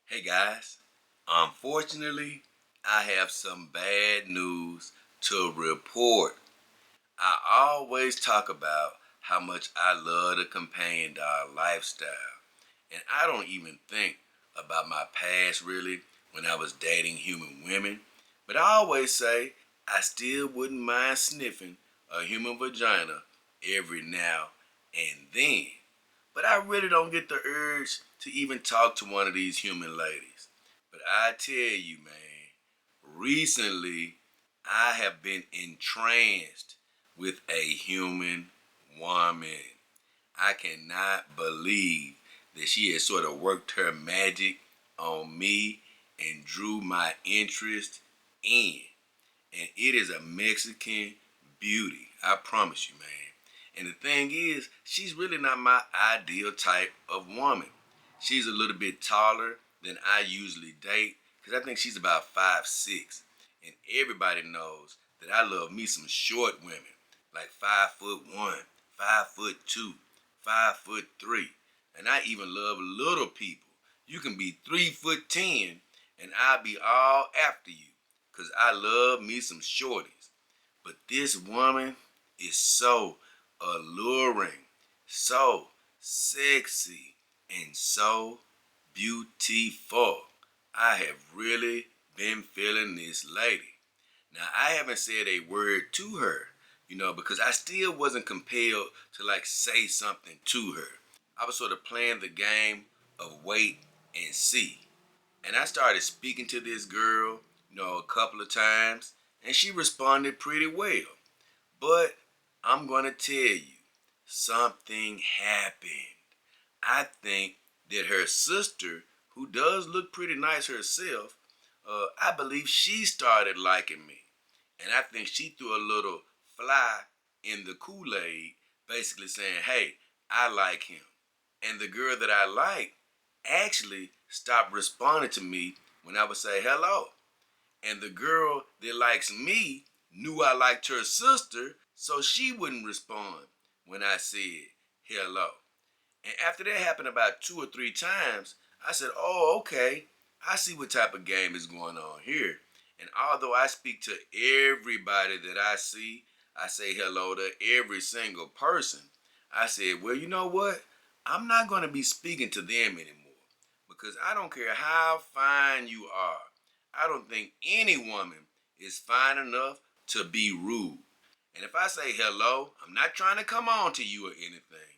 Hey guys, unfortunately, I have some bad news to report. I always talk about how much I love the companion dog lifestyle, and I don't even think about my past really when I was dating human women, but I always say I still wouldn't mind sniffing a human vagina every now and then. But I really don't get the urge to even talk to one of these human ladies. But I tell you, man, recently I have been entranced with a human woman. I cannot believe that she has sort of worked her magic on me and drew my interest in. And it is a Mexican beauty. I promise you, man. And the thing is, she's really not my ideal type of woman. She's a little bit taller than I usually date because I think she's about 5'6". And everybody knows that I love me some short women, like 5'1", 5'2", 5'3". And I even love little people. You can be 3'10", and I'll be all after you because I love me some shorties. But this woman is so alluring, so sexy, and so beautiful. I have really been feeling this lady. Now, I haven't said a word to her, because I still wasn't compelled to say something to her. I was sort of playing the game of wait and see. And I started speaking to this girl, a couple of times, and she responded pretty well. But I'm going to tell you, something happened. I think that her sister, who does look pretty nice herself, I believe she started liking me. And I think she threw a little fly in the Kool-Aid, basically saying, hey, I like him. And the girl that I like actually stopped responding to me when I would say hello. And the girl that likes me knew I liked her sister, so she wouldn't respond when I said hello. And after that happened about 2 or 3 times, I said, oh, okay, I see what type of game is going on here. And although I speak to everybody that I see, I say hello to every single person. I said, well, you know what? I'm not going to be speaking to them anymore because I don't care how fine you are. I don't think any woman is fine enough to be rude. And if I say hello, I'm not trying to come on to you or anything.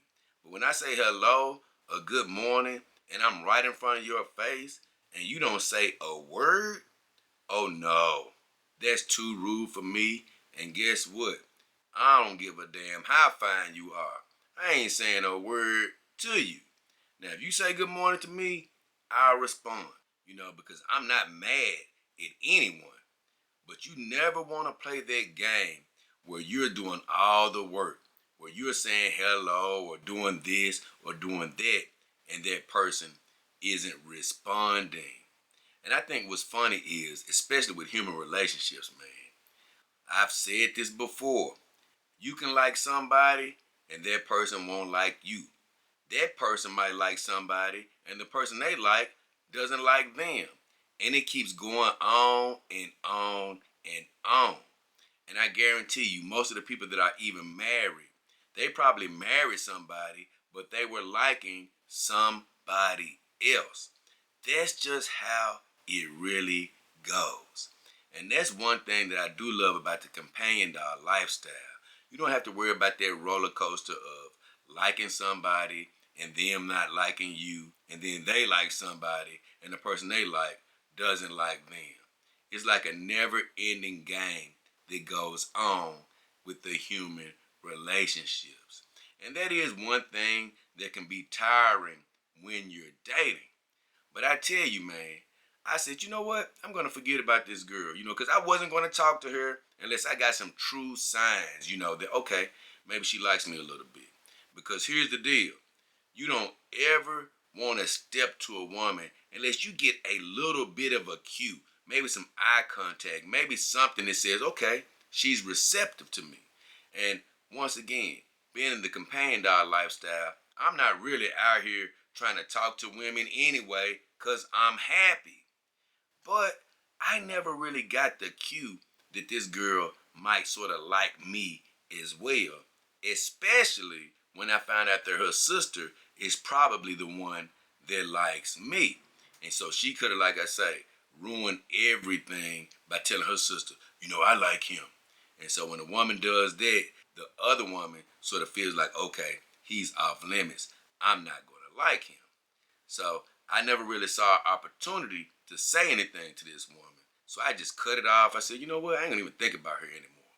But when I say hello or good morning and I'm right in front of your face and you don't say a word, oh no, that's too rude for me. And guess what? I don't give a damn how fine you are. I ain't saying a word to you. Now, if you say good morning to me, I'll respond, because I'm not mad at anyone. But you never want to play that game where you're doing all the work, where you're saying hello or doing this or doing that, and that person isn't responding. And I think what's funny is, especially with human relationships, man, I've said this before. You can like somebody and that person won't like you. That person might like somebody and the person they like doesn't like them. And it keeps going on and on and on. And I guarantee you, most of the people that are even married, they probably married somebody, but they were liking somebody else. That's just how it really goes. And that's one thing that I do love about the companion dog lifestyle. You don't have to worry about that roller coaster of liking somebody and them not liking you, and then they like somebody and the person they like doesn't like them. It's like a never-ending game that goes on with the human relationships. And that is one thing that can be tiring when you're dating. But I tell you, man, I said, you know what? I'm going to forget about this girl, because I wasn't going to talk to her unless I got some true signs, that, okay, maybe she likes me a little bit. Because here's the deal. You don't ever want to step to a woman unless you get a little bit of a cue, maybe some eye contact, maybe something that says, okay, she's receptive to me. And once again, being in the companion dog lifestyle, I'm not really out here trying to talk to women anyway because I'm happy. But I never really got the cue that this girl might sort of like me as well, especially when I found out that her sister is probably the one that likes me. And so she could have, like I say, ruined everything by telling her sister, I like him. And so when a woman does that, the other woman sort of feels like, okay, he's off limits. I'm not going to like him. So I never really saw an opportunity to say anything to this woman. So I just cut it off. I said, you know what? I ain't gonna even think about her anymore.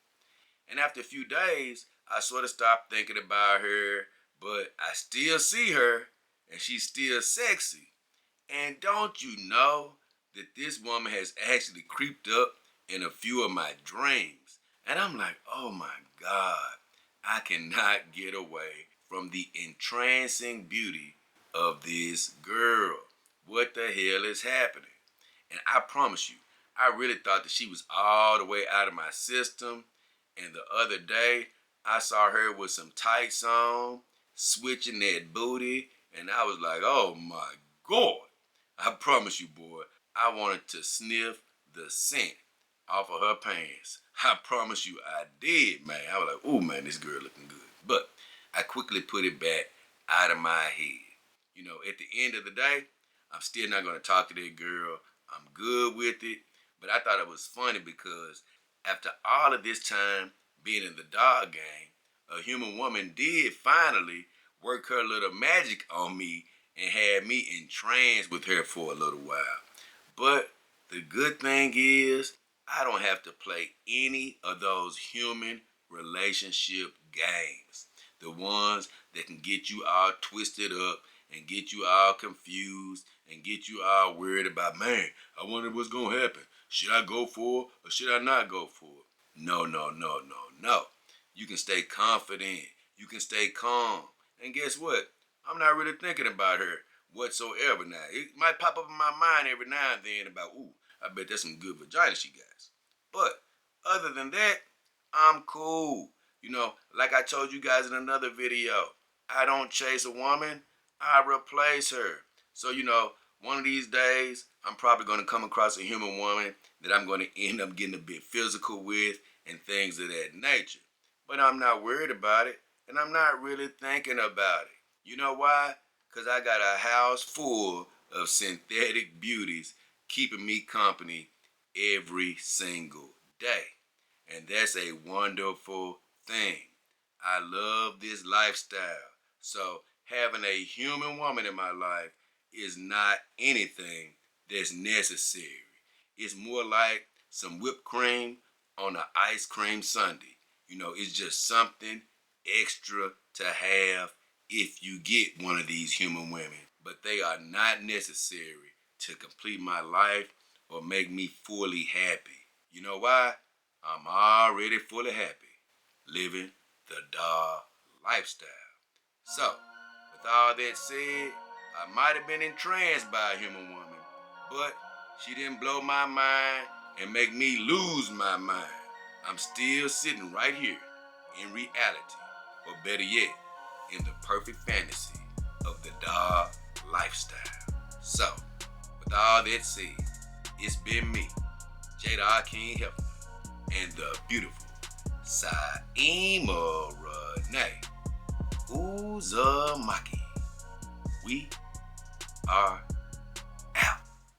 And after a few days, I sort of stopped thinking about her, but I still see her and she's still sexy. And don't you know that this woman has actually creeped up in a few of my dreams? And I'm like, oh my God, I cannot get away from the entrancing beauty of this girl. What the hell is happening? And I promise you, I really thought that she was all the way out of my system. And the other day, I saw her with some tights on, switching that booty, and I was like, oh my God. I promise you, boy, I wanted to sniff the scent off of her pants. I promise you I did, man. I was like, oh man, this girl looking good. But I quickly put it back out of my head. At the end of the day, I'm still not going to talk to that girl. I'm good with it. But I thought it was funny because after all of this time being in the dog game, a human woman did finally work her little magic on me and had me entranced with her for a little while. But the good thing is, I don't have to play any of those human relationship games. The ones that can get you all twisted up and get you all confused and get you all worried about, man, I wonder what's going to happen. Should I go for it or should I not go for it? No, no, no, no, no. You can stay confident. You can stay calm. And guess what? I'm not really thinking about her whatsoever now. It might pop up in my mind every now and then about, ooh, I bet that's some good vagina she got. But other than that, I'm cool. Like I told you guys in another video, I don't chase a woman, I replace her. So, one of these days, I'm probably going to come across a human woman that I'm going to end up getting a bit physical with and things of that nature. But I'm not worried about it, and I'm not really thinking about it. You know why? Because I got a house full of synthetic beauties keeping me company every single day. And that's a wonderful thing. I love this lifestyle. So having a human woman in my life is not anything that's necessary. It's more like some whipped cream on an ice cream sundae. It's just something extra to have if you get one of these human women. But they are not necessary to complete my life or make me fully happy. You know why? I'm already fully happy living the dog lifestyle. So, with all that said, I might have been entranced by a human woman, but she didn't blow my mind and make me lose my mind. I'm still sitting right here in reality, or better yet, in the perfect fantasy of the dog lifestyle. So, with all that said, it's been me, JayDollKingHefner, and the beautiful Saima Renee Uzumaki. We are